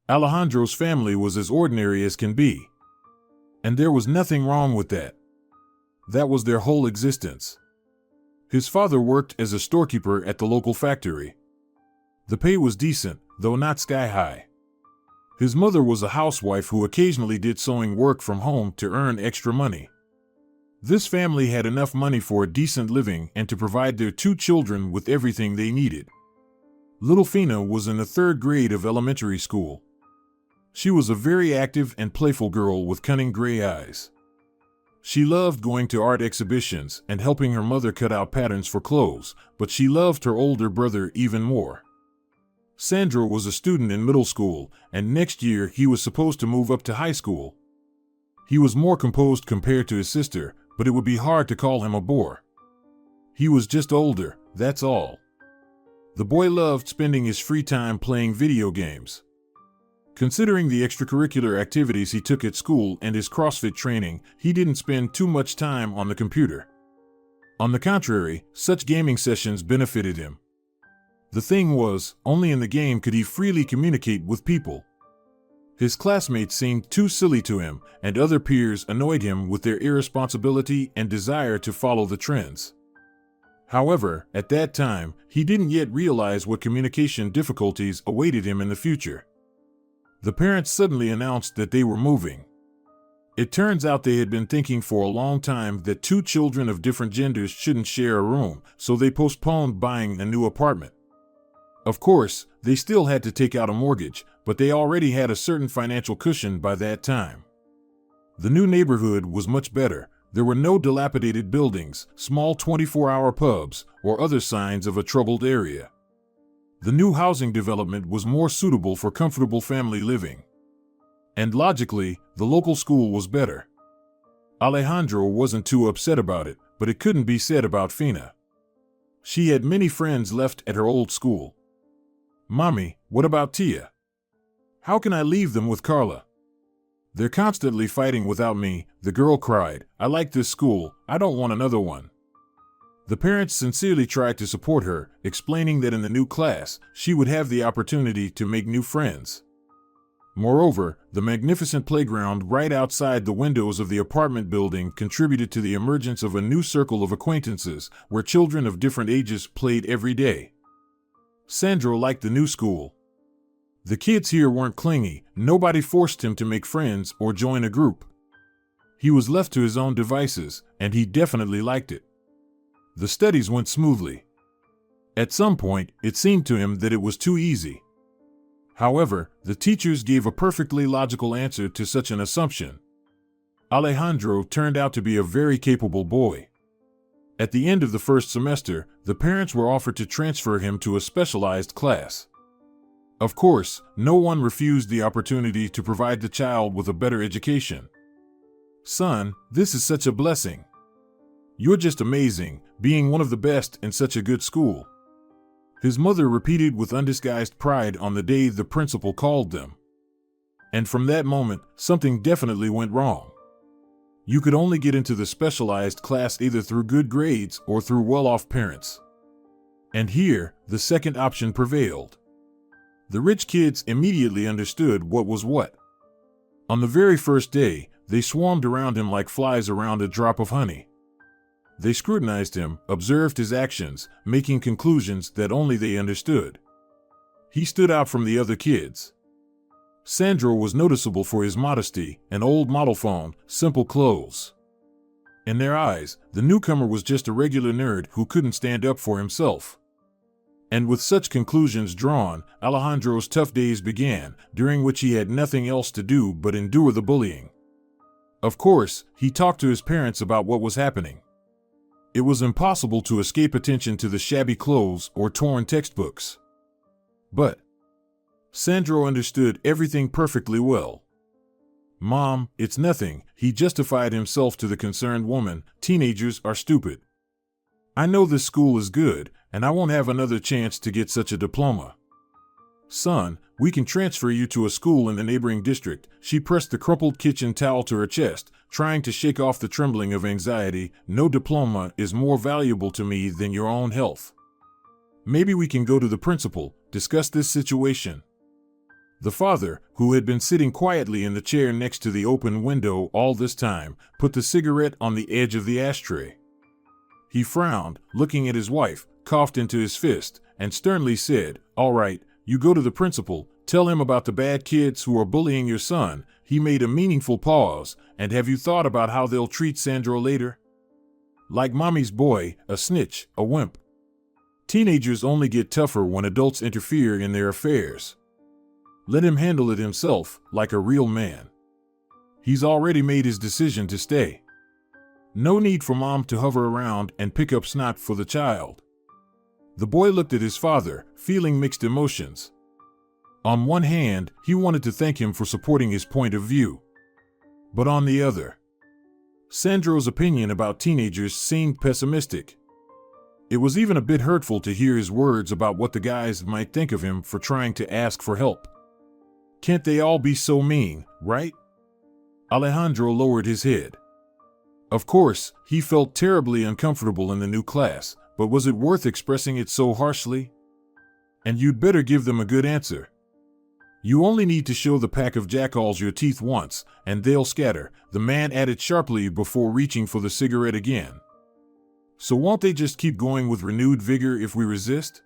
Alejandro's family was as ordinary as can be. And there was nothing wrong with that. That was their whole existence. His father worked as a storekeeper at the local factory. The pay was decent, though not sky high. His mother was a housewife who occasionally did sewing work from home to earn extra money. This family had enough money for a decent living and to provide their two children with everything they needed. Little Fina was in the third grade of elementary school. She was a very active and playful girl with cunning gray eyes. She loved going to art exhibitions and helping her mother cut out patterns for clothes, but she loved her older brother even more. Sandro was a student in middle school, and next year he was supposed to move up to high school. He was more composed compared to his sister, but it would be hard to call him a bore. He was just older, that's all. The boy loved spending his free time playing video games. Considering the extracurricular activities he took at school and his CrossFit training, he didn't spend too much time on the computer. On the contrary, such gaming sessions benefited him. The thing was, only in the game could he freely communicate with people. His classmates seemed too silly to him, and other peers annoyed him with their irresponsibility and desire to follow the trends. However, at that time, he didn't yet realize what communication difficulties awaited him in the future. The parents suddenly announced that they were moving. It turns out they had been thinking for a long time that two children of different genders shouldn't share a room, so they postponed buying a new apartment. Of course, they still had to take out a mortgage, but they already had a certain financial cushion by that time. The new neighborhood was much better. There were no dilapidated buildings, small 24-hour pubs, or other signs of a troubled area. The new housing development was more suitable for comfortable family living. And logically, the local school was better. Alejandro wasn't too upset about it, but it couldn't be said about Fina. She had many friends left at her old school. "Mommy, what about Tia? How can I leave them with Carla? They're constantly fighting without me," the girl cried. "I like this school, I don't want another one." The parents sincerely tried to support her, explaining that in the new class, she would have the opportunity to make new friends. Moreover, the magnificent playground right outside the windows of the apartment building contributed to the emergence of a new circle of acquaintances, where children of different ages played every day. Sandro liked the new school. The kids here weren't clingy, nobody forced him to make friends or join a group. He was left to his own devices, and he definitely liked it. The studies went smoothly. At some point, it seemed to him that it was too easy. However, the teachers gave a perfectly logical answer to such an assumption. Alejandro turned out to be a very capable boy. At the end of the first semester, the parents were offered to transfer him to a specialized class. Of course, no one refused the opportunity to provide the child with a better education. "Son, this is such a blessing. You're just amazing, being one of the best in such a good school," his mother repeated with undisguised pride on the day the principal called them. And from that moment, something definitely went wrong. You could only get into the specialized class either through good grades or through well-off parents. And here, the second option prevailed. The rich kids immediately understood what was what. On the very first day, they swarmed around him like flies around a drop of honey. They scrutinized him, observed his actions, making conclusions that only they understood. He stood out from the other kids. Sandro was noticeable for his modesty, an old model phone, simple clothes. In their eyes, the newcomer was just a regular nerd who couldn't stand up for himself. And with such conclusions drawn, Alejandro's tough days began, during which he had nothing else to do but endure the bullying. Of course, he talked to his parents about what was happening. It was impossible to escape attention to the shabby clothes or torn textbooks. But Sandro understood everything perfectly well. "Mom, it's nothing," he justified himself to the concerned woman. "Teenagers are stupid. I know this school is good, and I won't have another chance to get such a diploma. Son, we can transfer you to a school in the neighboring district." She pressed the crumpled kitchen towel to her chest, trying to shake off the trembling of anxiety. "No diploma is more valuable to me than your own health. Maybe we can go to the principal, discuss this situation." The father, who had been sitting quietly in the chair next to the open window all this time, put the cigarette on the edge of the ashtray. He frowned, looking at his wife, coughed into his fist, and sternly said, "All right, you go to the principal, tell him about the bad kids who are bullying your son." He made a meaningful pause. "And have you thought about how they'll treat Sandro later? Like mommy's boy, a snitch, a wimp. Teenagers only get tougher when adults interfere in their affairs. Let him handle it himself, like a real man. He's already made his decision to stay. No need for mom to hover around and pick up snot for the child." The boy looked at his father, feeling mixed emotions. On one hand, he wanted to thank him for supporting his point of view. But on the other, Sandro's opinion about teenagers seemed pessimistic. It was even a bit hurtful to hear his words about what the guys might think of him for trying to ask for help. Can't they all be so mean, right? Alejandro lowered his head. Of course, he felt terribly uncomfortable in the new class, but was it worth expressing it so harshly? And you'd better give them a good answer. You only need to show the pack of jackalls your teeth once, and they'll scatter, the man added sharply before reaching for the cigarette again. So won't they just keep going with renewed vigor if we resist?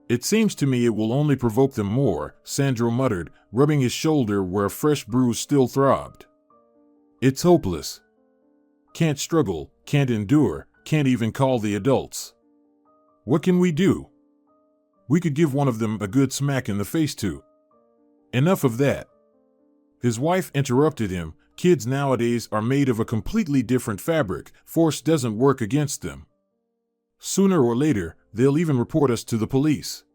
It seems to me it will only provoke them more, Sandro muttered, rubbing his shoulder where a fresh bruise still throbbed. It's hopeless. Can't struggle, can't endure, can't even call the adults. What can we do? We could give one of them a good smack in the face too. Enough of that. His wife interrupted him. Kids nowadays are made of a completely different fabric. Force doesn't work against them. Sooner or later, they'll even report us to the police.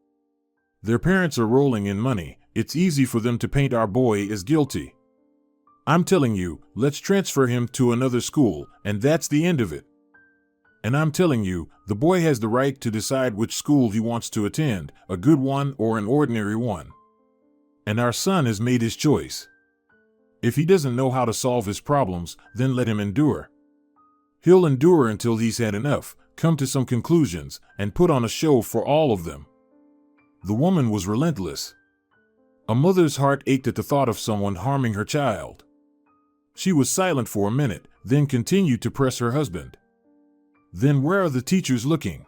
Their parents are rolling in money. It's easy for them to paint our boy as guilty. I'm telling you, let's transfer him to another school, and that's the end of it. And I'm telling you, the boy has the right to decide which school he wants to attend, a good one or an ordinary one. And our son has made his choice. If he doesn't know how to solve his problems, then let him endure. He'll endure until he's had enough, come to some conclusions, and put on a show for all of them. The woman was relentless. A mother's heart ached at the thought of someone harming her child. She was silent for a minute, then continued to press her husband. Then where are the teachers looking?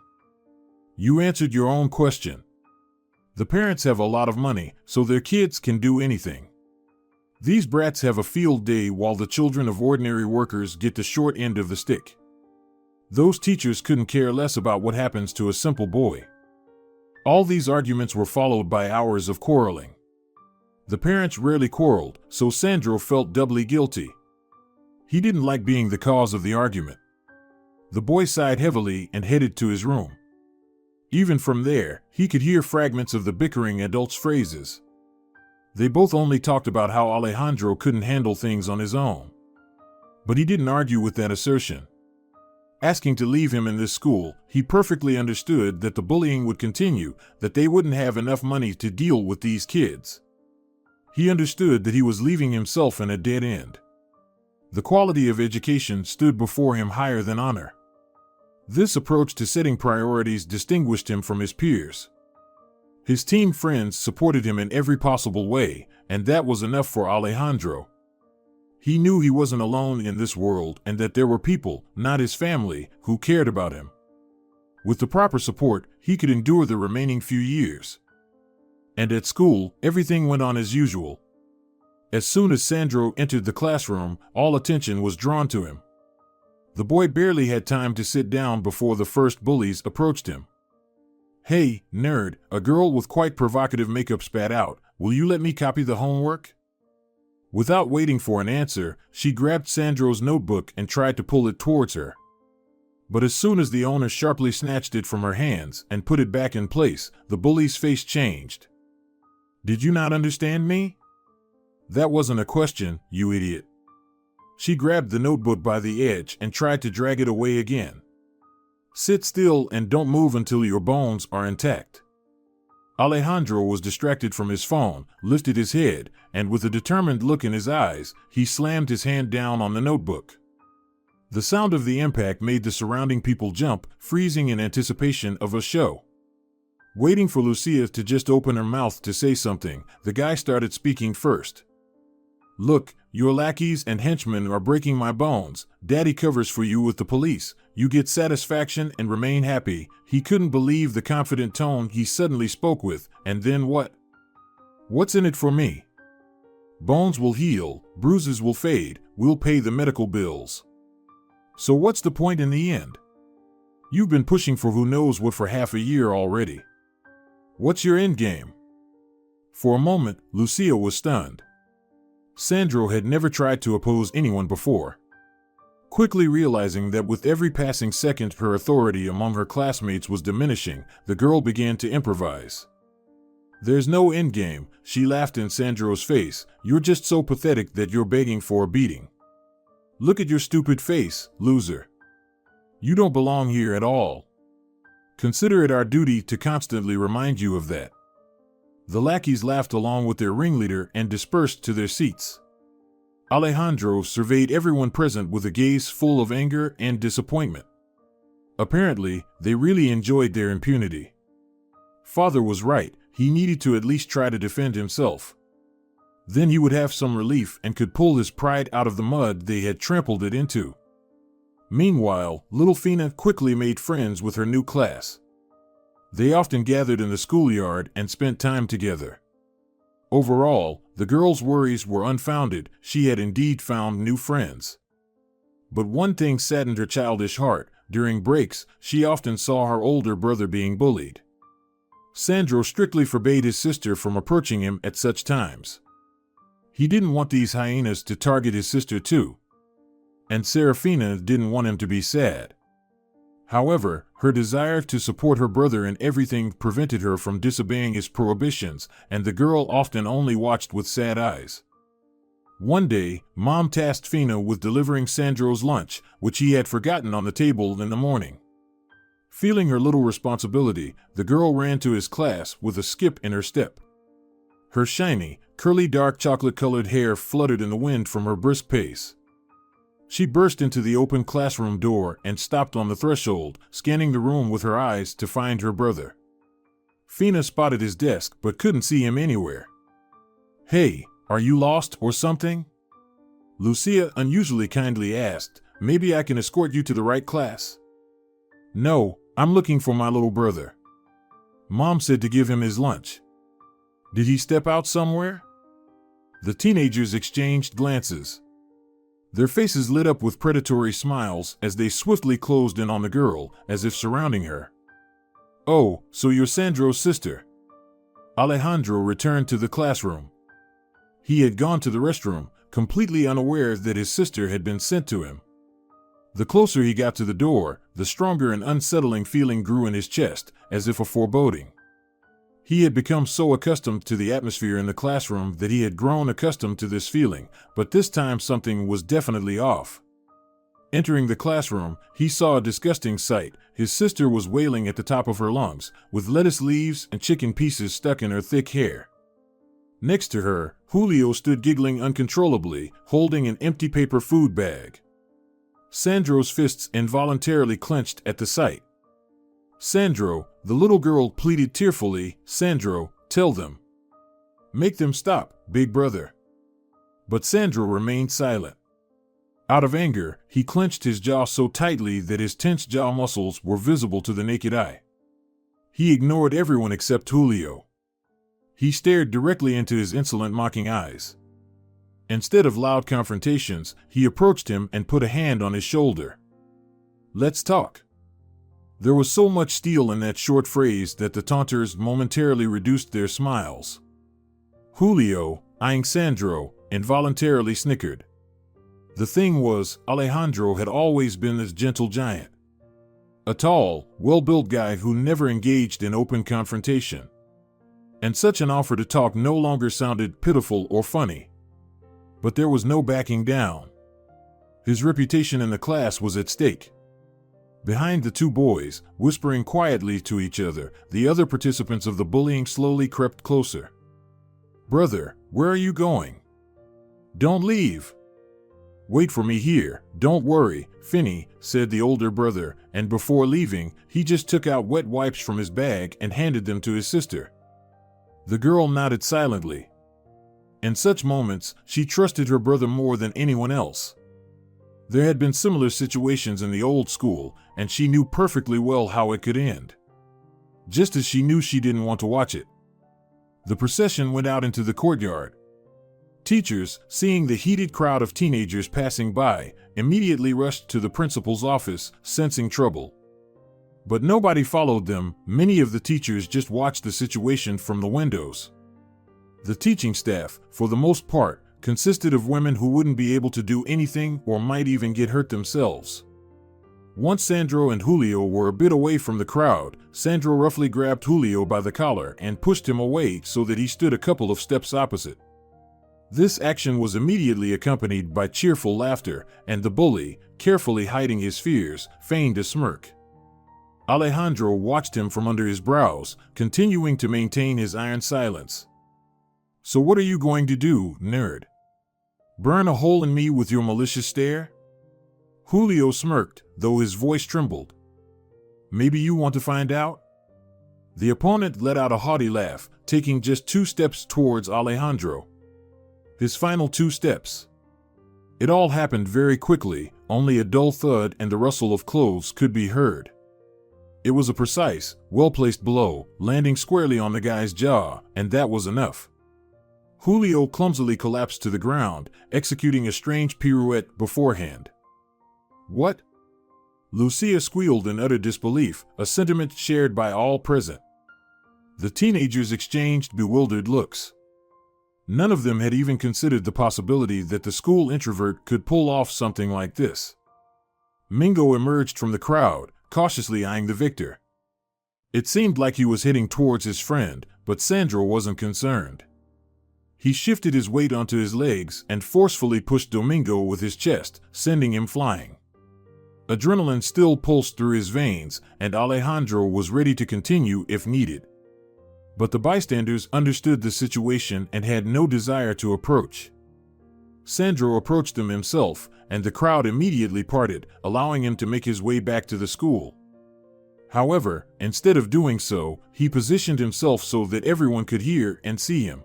You answered your own question. The parents have a lot of money, so their kids can do anything. These brats have a field day while the children of ordinary workers get the short end of the stick. Those teachers couldn't care less about what happens to a simple boy. All these arguments were followed by hours of quarreling. The parents rarely quarreled, so Sandro felt doubly guilty. He didn't like being the cause of the argument. The boy sighed heavily and headed to his room. Even from there, he could hear fragments of the bickering adults' phrases. They both only talked about how Alejandro couldn't handle things on his own. But he didn't argue with that assertion. Asking to leave him in this school, he perfectly understood that the bullying would continue, that they wouldn't have enough money to deal with these kids. He understood that he was leaving himself in a dead end. The quality of education stood before him higher than honor. This approach to setting priorities distinguished him from his peers. His team friends supported him in every possible way, and that was enough for Alejandro. He knew he wasn't alone in this world and that there were people, not his family, who cared about him. With the proper support, he could endure the remaining few years. And at school, everything went on as usual. As soon as Sandro entered the classroom, all attention was drawn to him. The boy barely had time to sit down before the first bullies approached him. "Hey, nerd," a girl with quite provocative makeup spat out, "will you let me copy the homework?" Without waiting for an answer, she grabbed Sandro's notebook and tried to pull it towards her. But as soon as the owner sharply snatched it from her hands and put it back in place, the bully's face changed. "Did you not understand me? That wasn't a question, you idiot." She grabbed the notebook by the edge and tried to drag it away again. "Sit still and don't move until your bones are intact." Alejandro was distracted from his phone, lifted his head, and with a determined look in his eyes, he slammed his hand down on the notebook. The sound of the impact made the surrounding people jump, freezing in anticipation of a show. Waiting for Lucia to just open her mouth to say something, the guy started speaking first. "Look, your lackeys and henchmen are breaking my bones. Daddy covers for you with the police. You get satisfaction and remain happy." He couldn't believe the confident tone he suddenly spoke with. "And then what? What's in it for me? Bones will heal, bruises will fade, we'll pay the medical bills. So what's the point in the end? You've been pushing for who knows what for half a year already. What's your end game?" For a moment, Lucia was stunned. Sandro had never tried to oppose anyone before. Quickly realizing that with every passing second her authority among her classmates was diminishing, the girl began to improvise. "There's no endgame," she laughed in Sandro's face. "You're just so pathetic that you're begging for a beating. Look at your stupid face, loser. You don't belong here at all. Consider it our duty to constantly remind you of that." The lackeys laughed along with their ringleader and dispersed to their seats. Alejandro surveyed everyone present with a gaze full of anger and disappointment. Apparently, they really enjoyed their impunity. Father was right, he needed to at least try to defend himself. Then he would have some relief and could pull his pride out of the mud they had trampled it into. Meanwhile, little Fina quickly made friends with her new class. They often gathered in the schoolyard and spent time together. Overall, the girl's worries were unfounded. She had indeed found new friends. But one thing saddened her childish heart. During breaks, she often saw her older brother being bullied. Sandro strictly forbade his sister from approaching him at such times. He didn't want these hyenas to target his sister too. And Serafina didn't want him to be sad. However, her desire to support her brother in everything prevented her from disobeying his prohibitions, and the girl often only watched with sad eyes. One day, Mom tasked Fina with delivering Sandro's lunch, which he had forgotten on the table in the morning. Feeling her little responsibility, the girl ran to his class with a skip in her step. Her shiny, curly dark chocolate-colored hair fluttered in the wind from her brisk pace. She burst into the open classroom door and stopped on the threshold, scanning the room with her eyes to find her brother. Fina spotted his desk but couldn't see him anywhere. "Hey, are you lost or something?" Lucia unusually kindly asked. "Maybe I can escort you to the right class." "No, I'm looking for my little brother. Mom said to give him his lunch. Did he step out somewhere?" The teenagers exchanged glances. Their faces lit up with predatory smiles as they swiftly closed in on the girl, as if surrounding her. "Oh, so you're Sandro's sister." Alejandro returned to the classroom. He had gone to the restroom, completely unaware that his sister had been sent to him. The closer he got to the door, the stronger an unsettling feeling grew in his chest, as if a foreboding. He had become so accustomed to the atmosphere in the classroom that he had grown accustomed to this feeling, but this time something was definitely off. Entering the classroom, he saw a disgusting sight. His sister was wailing at the top of her lungs, with lettuce leaves and chicken pieces stuck in her thick hair. Next to her, Julio stood giggling uncontrollably, holding an empty paper food bag. Sandro's fists involuntarily clenched at the sight. "Sandro," the little girl pleaded tearfully, "Sandro, tell them. Make them stop, big brother." But Sandro remained silent. Out of anger, he clenched his jaw so tightly that his tense jaw muscles were visible to the naked eye. He ignored everyone except Julio. He stared directly into his insolent, mocking eyes. Instead of loud confrontations, he approached him and put a hand on his shoulder. "Let's talk." There was so much steel in that short phrase that the taunters momentarily reduced their smiles. Julio, eyeing Sandro, involuntarily snickered. The thing was, Alejandro had always been this gentle giant. A tall, well-built guy who never engaged in open confrontation. And such an offer to talk no longer sounded pitiful or funny. But there was no backing down. His reputation in the class was at stake. Behind the two boys, whispering quietly to each other, the other participants of the bullying slowly crept closer. "Brother, where are you going? Don't leave. "Wait for me here, don't worry, Finney," said the older brother, and before leaving, he just took out wet wipes from his bag and handed them to his sister. The girl nodded silently. In such moments, she trusted her brother more than anyone else. There had been similar situations in the old school, and she knew perfectly well how it could end. Just as she knew she didn't want to watch it. The procession went out into the courtyard. Teachers, seeing the heated crowd of teenagers passing by, immediately rushed to the principal's office, sensing trouble. But nobody followed them. Many of the teachers just watched the situation from the windows. The teaching staff, for the most part, consisted of women who wouldn't be able to do anything or might even get hurt themselves. Once Sandro and Julio were a bit away from the crowd, Sandro roughly grabbed Julio by the collar and pushed him away so that he stood a couple of steps opposite. This action was immediately accompanied by cheerful laughter, and the bully, carefully hiding his fears, feigned a smirk. Alejandro watched him from under his brows, continuing to maintain his iron silence. "So what are you going to do, nerd? Burn a hole in me with your malicious stare?" Julio smirked, though his voice trembled. "Maybe you want to find out?" The opponent let out a haughty laugh, taking just 2 steps towards Alejandro. His final 2 steps. It all happened very quickly, only a dull thud and the rustle of clothes could be heard. It was a precise, well-placed blow, landing squarely on the guy's jaw, and that was enough. Julio clumsily collapsed to the ground, executing a strange pirouette beforehand. "What?" Lucia squealed in utter disbelief, a sentiment shared by all present. The teenagers exchanged bewildered looks. None of them had even considered the possibility that the school introvert could pull off something like this. Mingo emerged from the crowd, cautiously eyeing the victor. It seemed like he was heading towards his friend, but Sandro wasn't concerned. He shifted his weight onto his legs and forcefully pushed Domingo with his chest, sending him flying. Adrenaline still pulsed through his veins, and Alejandro was ready to continue if needed. But the bystanders understood the situation and had no desire to approach. Sandro approached them himself, and the crowd immediately parted, allowing him to make his way back to the school. However, instead of doing so, he positioned himself so that everyone could hear and see him.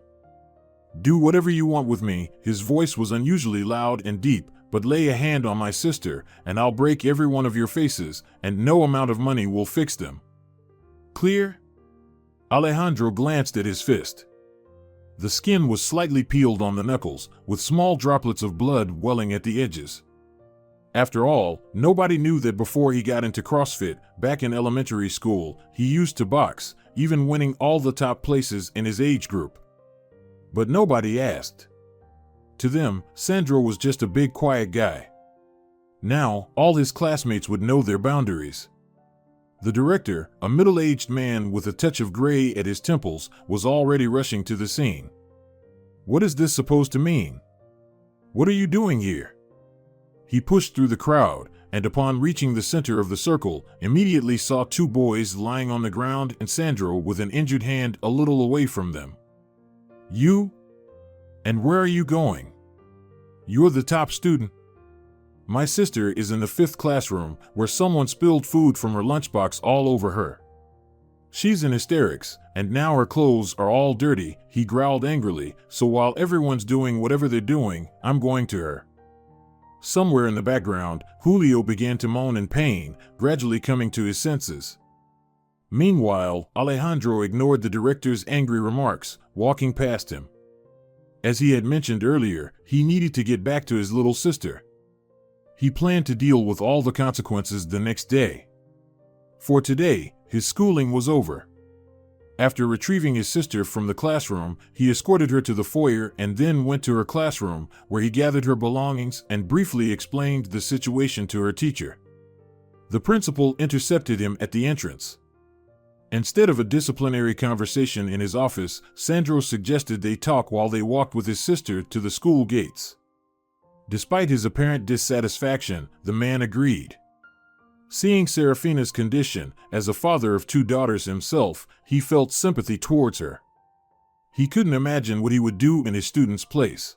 "Do whatever you want with me," his voice was unusually loud and deep, "but lay a hand on my sister, and I'll break every one of your faces, and no amount of money will fix them. Clear?" Alejandro glanced at his fist. The skin was slightly peeled on the knuckles, with small droplets of blood welling at the edges. After all, nobody knew that before he got into CrossFit, back in elementary school, he used to box, even winning all the top places in his age group. But nobody asked. To them, Sandro was just a big quiet guy. Now, all his classmates would know their boundaries. The director, a middle-aged man with a touch of gray at his temples, was already rushing to the scene. "What is this supposed to mean? What are you doing here?" He pushed through the crowd, and upon reaching the center of the circle, immediately saw 2 boys lying on the ground and Sandro with an injured hand a little away from them. "You? And where are you going? You're the top student." "My sister is in the 5th classroom, where someone spilled food from her lunchbox all over her. She's in hysterics, and now her clothes are all dirty," he growled angrily, "so while everyone's doing whatever they're doing, I'm going to her." Somewhere in the background, Julio began to moan in pain, gradually coming to his senses. Meanwhile, Alejandro ignored the director's angry remarks, walking past him. As he had mentioned earlier, he needed to get back to his little sister. He planned to deal with all the consequences the next day. For today, his schooling was over. After retrieving his sister from the classroom, he escorted her to the foyer and then went to her classroom, where he gathered her belongings and briefly explained the situation to her teacher. The principal intercepted him at the entrance. Instead of a disciplinary conversation in his office, Sandro suggested they talk while they walked with his sister to the school gates. Despite his apparent dissatisfaction, the man agreed. Seeing Serafina's condition, as a father of 2 daughters himself, he felt sympathy towards her. He couldn't imagine what he would do in his student's place.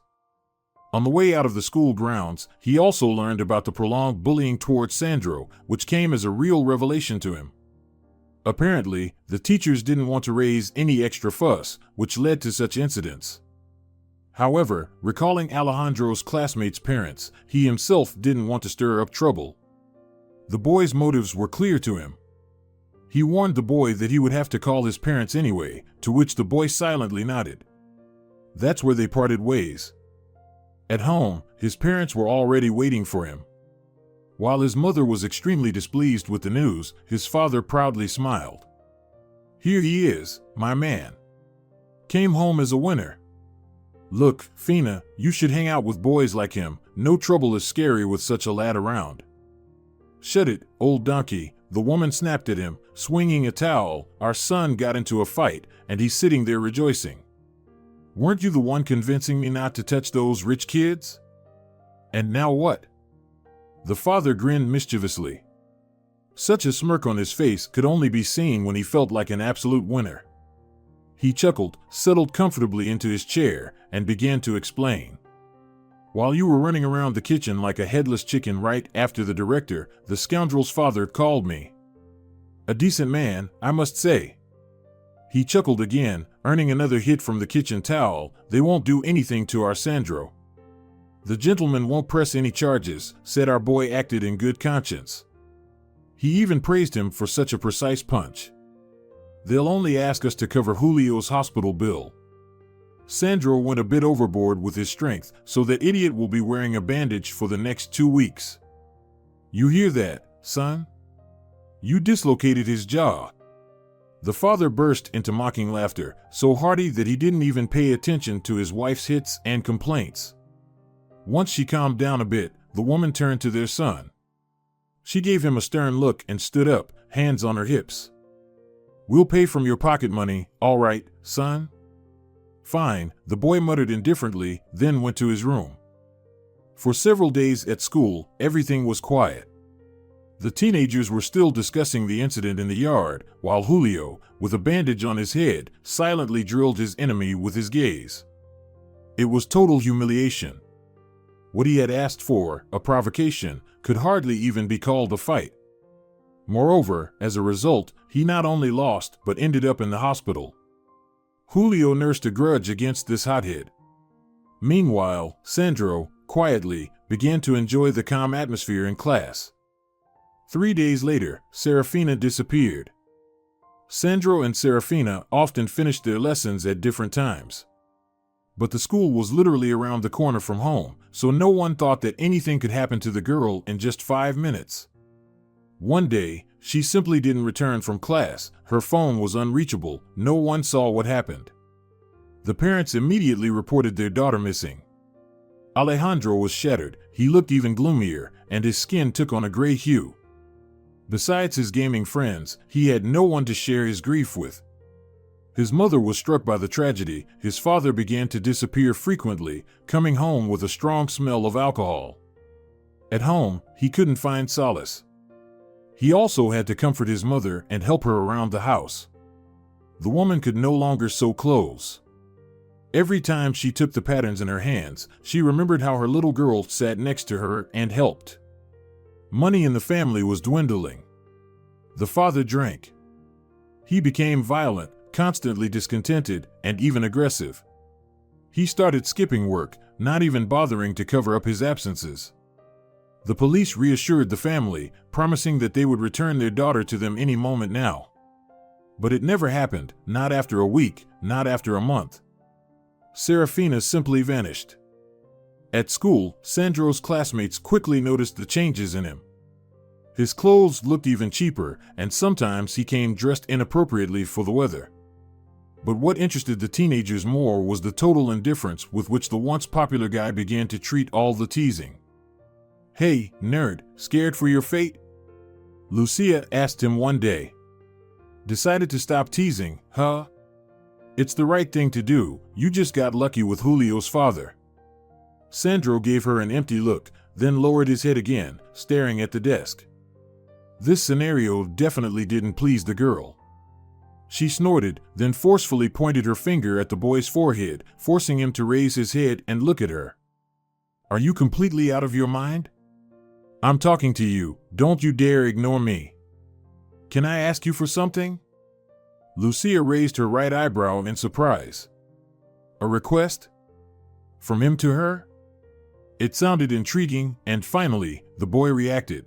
On the way out of the school grounds, he also learned about the prolonged bullying towards Sandro, which came as a real revelation to him. Apparently, the teachers didn't want to raise any extra fuss, which led to such incidents. However, recalling Alejandro's classmates' parents, he himself didn't want to stir up trouble. The boy's motives were clear to him. He warned the boy that he would have to call his parents anyway, to which the boy silently nodded. That's where they parted ways. At home, his parents were already waiting for him. While his mother was extremely displeased with the news, his father proudly smiled. Here he is, my man. Came home as a winner. Look, Fina, you should hang out with boys like him. No trouble is scary with such a lad around. Shut it, old donkey, the woman snapped at him, swinging a towel. Our son got into a fight, and he's sitting there rejoicing. Weren't you the one convincing me not to touch those rich kids? And now what? The father grinned mischievously. Such a smirk on his face could only be seen when he felt like an absolute winner. He chuckled, settled comfortably into his chair, and began to explain. While you were running around the kitchen like a headless chicken right after the director, the scoundrel's father called me. A decent man, I must say. He chuckled again, earning another hit from the kitchen towel. They won't do anything to our Sandro. The gentleman won't press any charges, said our boy acted in good conscience. He even praised him for such a precise punch. They'll only ask us to cover Julio's hospital bill. Sandro went a bit overboard with his strength, so that idiot will be wearing a bandage for the next 2 weeks. You hear that, son? You dislocated his jaw. The father burst into mocking laughter, so hearty that he didn't even pay attention to his wife's hits and complaints. Once she calmed down a bit, the woman turned to their son. She gave him a stern look and stood up, hands on her hips. We'll pay from your pocket money, all right, son? Fine, the boy muttered indifferently, then went to his room. For several days at school, everything was quiet. The teenagers were still discussing the incident in the yard, while Julio, with a bandage on his head, silently drilled his enemy with his gaze. It was total humiliation. What he had asked for, a provocation, could hardly even be called a fight. Moreover, as a result, he not only lost but ended up in the hospital. Julio nursed a grudge against this hothead. Meanwhile, Sandro, quietly, began to enjoy the calm atmosphere in class. 3 days later, Serafina disappeared. Sandro and Serafina often finished their lessons at different times. But the school was literally around the corner from home, so no one thought that anything could happen to the girl in just 5 minutes. One day, she simply didn't return from class. Her phone was unreachable. No one saw what happened. The parents immediately reported their daughter missing. Alejandro was shattered. He looked even gloomier, and his skin took on a gray hue. Besides his gaming friends, he had no one to share his grief with. His mother was struck by the tragedy. His father began to disappear frequently, coming home with a strong smell of alcohol. At home, he couldn't find solace. He also had to comfort his mother and help her around the house. The woman could no longer sew clothes. Every time she took the patterns in her hands, she remembered how her little girl sat next to her and helped. Money in the family was dwindling. The father drank. He became violent, constantly discontented, and even aggressive. He started skipping work, not even bothering to cover up his absences. The police reassured the family, promising that they would return their daughter to them any moment now. But it never happened, not after a week, not after a month. Serafina simply vanished. At school, Sandro's classmates quickly noticed the changes in him. His clothes looked even cheaper, and sometimes he came dressed inappropriately for the weather. But what interested the teenagers more was the total indifference with which the once popular guy began to treat all the teasing. Hey, nerd, scared for your fate? Lucia asked him one day. Decided to stop teasing, huh? It's the right thing to do. You just got lucky with Julio's father. Sandro gave her an empty look, then lowered his head again, staring at the desk. This scenario definitely didn't please the girl. She snorted, then forcefully pointed her finger at the boy's forehead, forcing him to raise his head and look at her. Are you completely out of your mind? I'm talking to you, don't you dare ignore me. Can I ask you for something? Lucia raised her right eyebrow in surprise. A request? From him to her? It sounded intriguing, and finally, the boy reacted.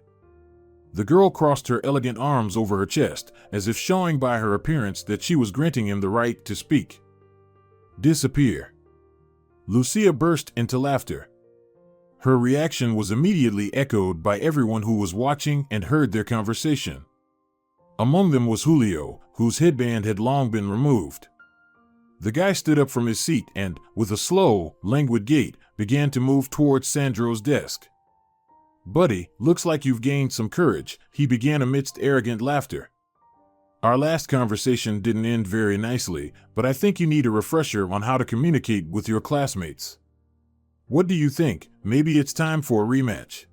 The girl crossed her elegant arms over her chest, as if showing by her appearance that she was granting him the right to speak. Disappear. Lucia burst into laughter. Her reaction was immediately echoed by everyone who was watching and heard their conversation. Among them was Julio, whose headband had long been removed. The guy stood up from his seat and, with a slow, languid gait, began to move towards Sandro's desk. Buddy, looks like you've gained some courage, he began amidst arrogant laughter. Our last conversation didn't end very nicely, but I think you need a refresher on how to communicate with your classmates. What do you think? Maybe it's time for a rematch.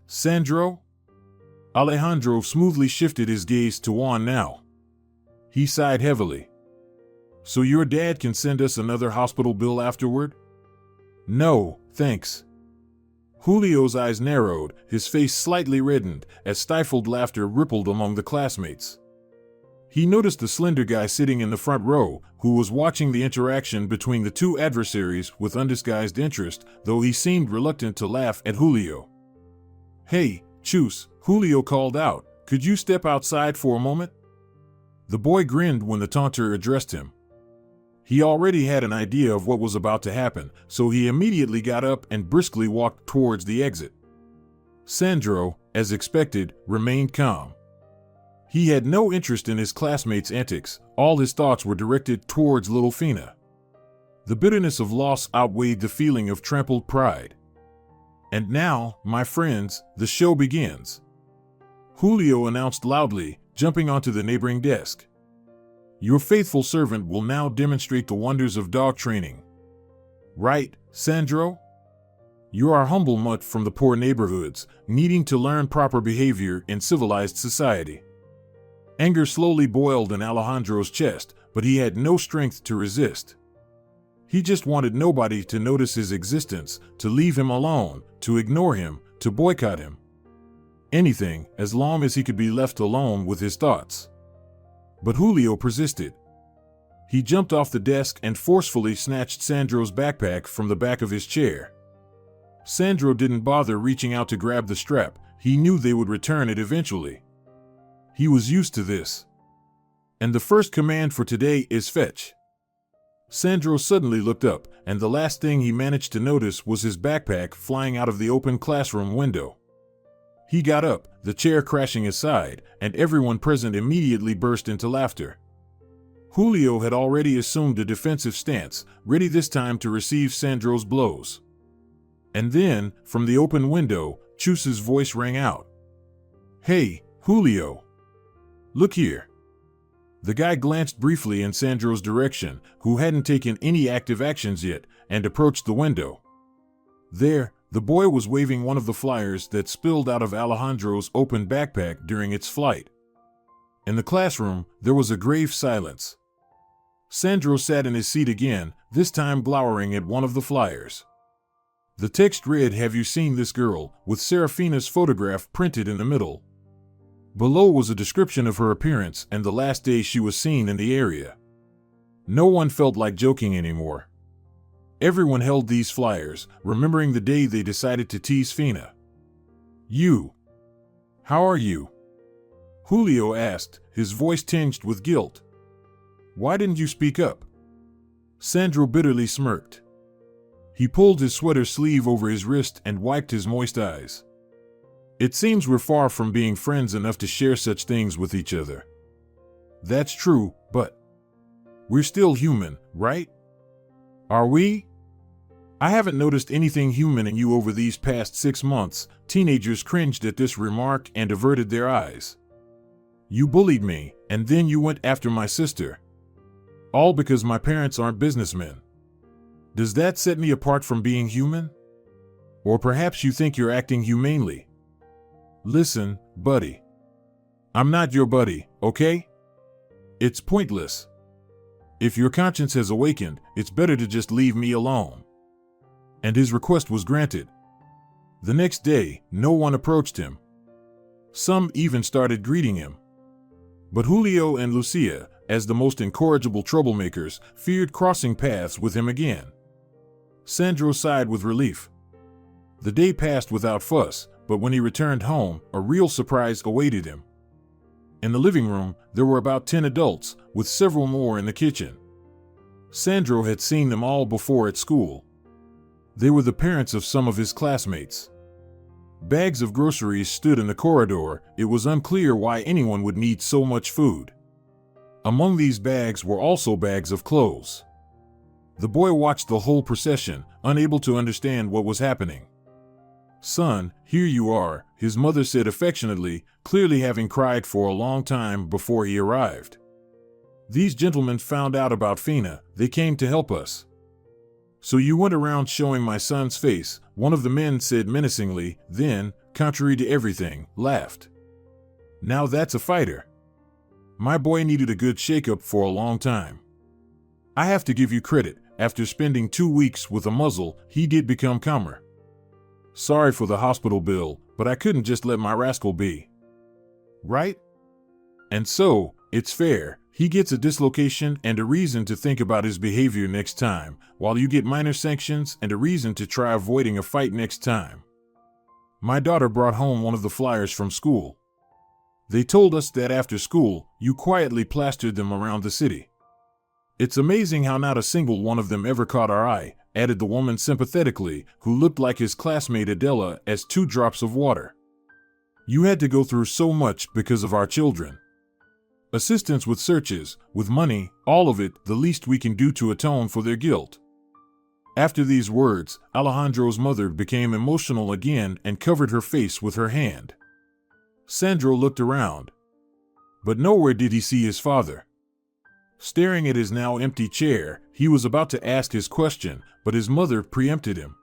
Sandro? Alejandro smoothly shifted his gaze to Juan now. He sighed heavily. So your dad can send us another hospital bill afterward? No, thanks. Julio's eyes narrowed, his face slightly reddened, as stifled laughter rippled among the classmates. He noticed the slender guy sitting in the front row, who was watching the interaction between the two adversaries with undisguised interest, though he seemed reluctant to laugh at Julio. Hey, Chus, Julio called out, could you step outside for a moment? The boy grinned when the taunter addressed him. He already had an idea of what was about to happen, so he immediately got up and briskly walked towards the exit. Sandro, as expected, remained calm. He had no interest in his classmates' antics, all his thoughts were directed towards little Fina. The bitterness of loss outweighed the feeling of trampled pride. And now, my friends, the show begins. Julio announced loudly, jumping onto the neighboring desk. Your faithful servant will now demonstrate the wonders of dog training. Right, Sandro? You're our humble mutt from the poor neighborhoods, needing to learn proper behavior in civilized society. Anger slowly boiled in Alejandro's chest, but he had no strength to resist. He just wanted nobody to notice his existence, to leave him alone, to ignore him, to boycott him. Anything, as long as he could be left alone with his thoughts. But Julio persisted. He jumped off the desk and forcefully snatched Sandro's backpack from the back of his chair. Sandro didn't bother reaching out to grab the strap, he knew they would return it eventually. He was used to this. And the first command for today is fetch. Sandro suddenly looked up, and the last thing he managed to notice was his backpack flying out of the open classroom window. He got up, the chair crashing aside, and everyone present immediately burst into laughter. Julio had already assumed a defensive stance, ready this time to receive Sandro's blows. And then, from the open window, Chus's voice rang out. Hey, Julio. Look here. The guy glanced briefly in Sandro's direction, who hadn't taken any active actions yet, and approached the window. There, the boy was waving one of the flyers that spilled out of Alejandro's open backpack during its flight. In the classroom, there was a grave silence. Sandro sat in his seat again, this time glowering at one of the flyers. The text read, "Have you seen this girl?" with Serafina's photograph printed in the middle. Below was a description of her appearance and the last day she was seen in the area. No one felt like joking anymore. Everyone held these flyers, remembering the day they decided to tease Fina. You. How are you? Julio asked, his voice tinged with guilt. Why didn't you speak up? Sandro bitterly smirked. He pulled his sweater sleeve over his wrist and wiped his moist eyes. It seems we're far from being friends enough to share such things with each other. That's true, but we're still human, right? Are we? I haven't noticed anything human in you over these past 6 months. Teenagers cringed at this remark and averted their eyes. You bullied me, and then you went after my sister. All because my parents aren't businessmen. Does that set me apart from being human? Or perhaps you think you're acting humanely. Listen, buddy. I'm not your buddy, okay? It's pointless. If your conscience has awakened, it's better to just leave me alone. and his request was granted. The next day, no one approached him. Some even started greeting him. But Julio and Lucia, as the most incorrigible troublemakers, feared crossing paths with him again. Sandro sighed with relief. The day passed without fuss, but when he returned home, a real surprise awaited him. In the living room, there were about 10 adults, with several more in the kitchen. Sandro had seen them all before at school. They were the parents of some of his classmates. Bags of groceries stood in the corridor. It was unclear why anyone would need so much food. Among these bags were also bags of clothes. The boy watched the whole procession, unable to understand what was happening. "Son, here you are," his mother said affectionately, clearly having cried for a long time before he arrived. "These gentlemen found out about Fina. They came to help us." "So you went around showing my son's face," one of the men said menacingly, then, contrary to everything, laughed. "Now that's a fighter. My boy needed a good shake-up for a long time. I have to give you credit. After spending 2 weeks with a muzzle, he did become calmer. Sorry for the hospital bill, but I couldn't just let my rascal be. Right? And so, it's fair. He gets a dislocation and a reason to think about his behavior next time, while you get minor sanctions and a reason to try avoiding a fight next time." My daughter brought home one of the flyers from school. They told us that after school, you quietly plastered them around the city. It's amazing how not a single one of them ever caught our eye, added the woman sympathetically, who looked like his classmate Adela as 2 drops of water. You had to go through so much because of our children. Assistance with searches, with money, all of it, the least we can do to atone for their guilt. After these words, Alejandro's mother became emotional again and covered her face with her hand. Sandro looked around. But nowhere did he see his father. Staring at his now empty chair, he was about to ask his question, but his mother preempted him.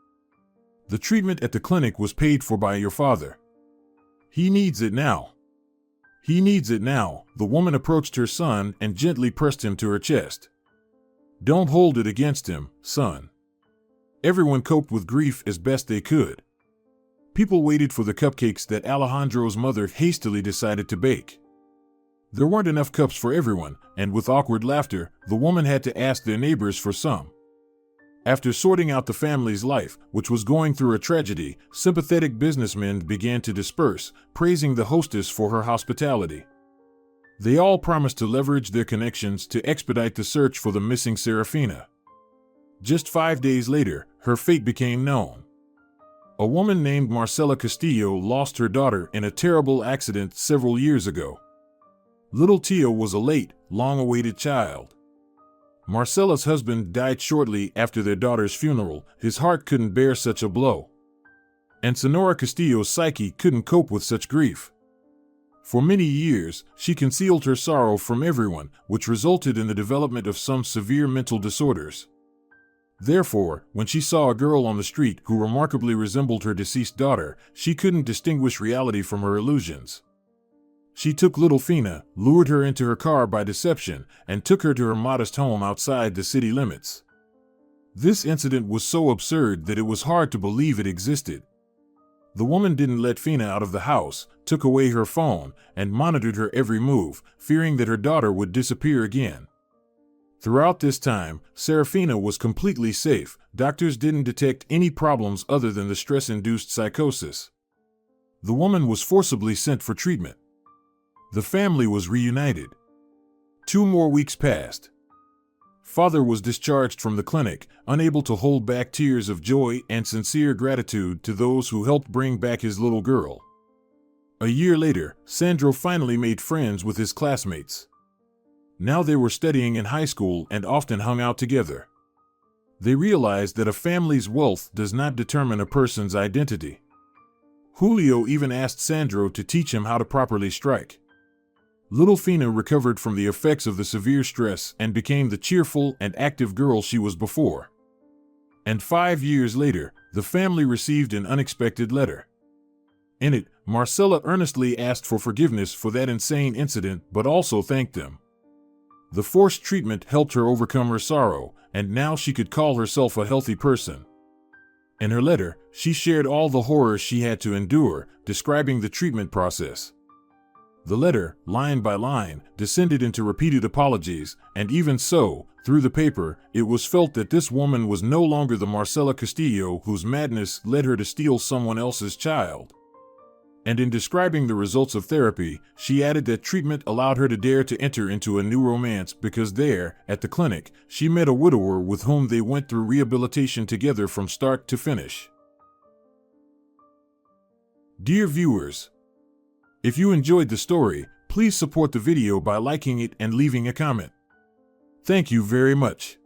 "The treatment at the clinic was paid for by your father. He needs it now. He needs it now." The woman approached her son and gently pressed him to her chest. "Don't hold it against him, son." Everyone coped with grief as best they could. People waited for the cupcakes that Alejandro's mother hastily decided to bake. There weren't enough cups for everyone, and with awkward laughter, the woman had to ask their neighbors for some. After sorting out the family's life, which was going through a tragedy, sympathetic businessmen began to disperse, praising the hostess for her hospitality. They all promised to leverage their connections to expedite the search for the missing Serafina. Just 5 days later, her fate became known. A woman named Marcela Castillo lost her daughter in a terrible accident several years ago. Little Tio was a late, long-awaited child. Marcela's husband died shortly after their daughter's funeral. His heart couldn't bear such a blow. And Sonora Castillo's psyche couldn't cope with such grief. For many years, she concealed her sorrow from everyone, which resulted in the development of some severe mental disorders. Therefore, when she saw a girl on the street who remarkably resembled her deceased daughter, she couldn't distinguish reality from her illusions. She took little Fina, lured her into her car by deception, and took her to her modest home outside the city limits. This incident was so absurd that it was hard to believe it existed. The woman didn't let Fina out of the house, took away her phone, and monitored her every move, fearing that her daughter would disappear again. Throughout this time, Serafina was completely safe. Doctors didn't detect any problems other than the stress-induced psychosis. The woman was forcibly sent for treatment. The family was reunited. 2 more weeks passed. Father was discharged from the clinic, unable to hold back tears of joy and sincere gratitude to those who helped bring back his little girl. A year later, Sandro finally made friends with his classmates. Now they were studying in high school and often hung out together. They realized that a family's wealth does not determine a person's identity. Julio even asked Sandro to teach him how to properly strike. Little Fina recovered from the effects of the severe stress and became the cheerful and active girl she was before. And 5 years later, the family received an unexpected letter. In it, Marcela earnestly asked for forgiveness for that insane incident, but also thanked them. The forced treatment helped her overcome her sorrow, and now she could call herself a healthy person. In her letter, she shared all the horrors she had to endure, describing the treatment process. The letter, line by line, descended into repeated apologies, and even so, through the paper, it was felt that this woman was no longer the Marcela Castillo whose madness led her to steal someone else's child. And in describing the results of therapy, she added that treatment allowed her to dare to enter into a new romance because there, at the clinic, she met a widower with whom they went through rehabilitation together from start to finish. Dear viewers, if you enjoyed the story, please support the video by liking it and leaving a comment. Thank you very much.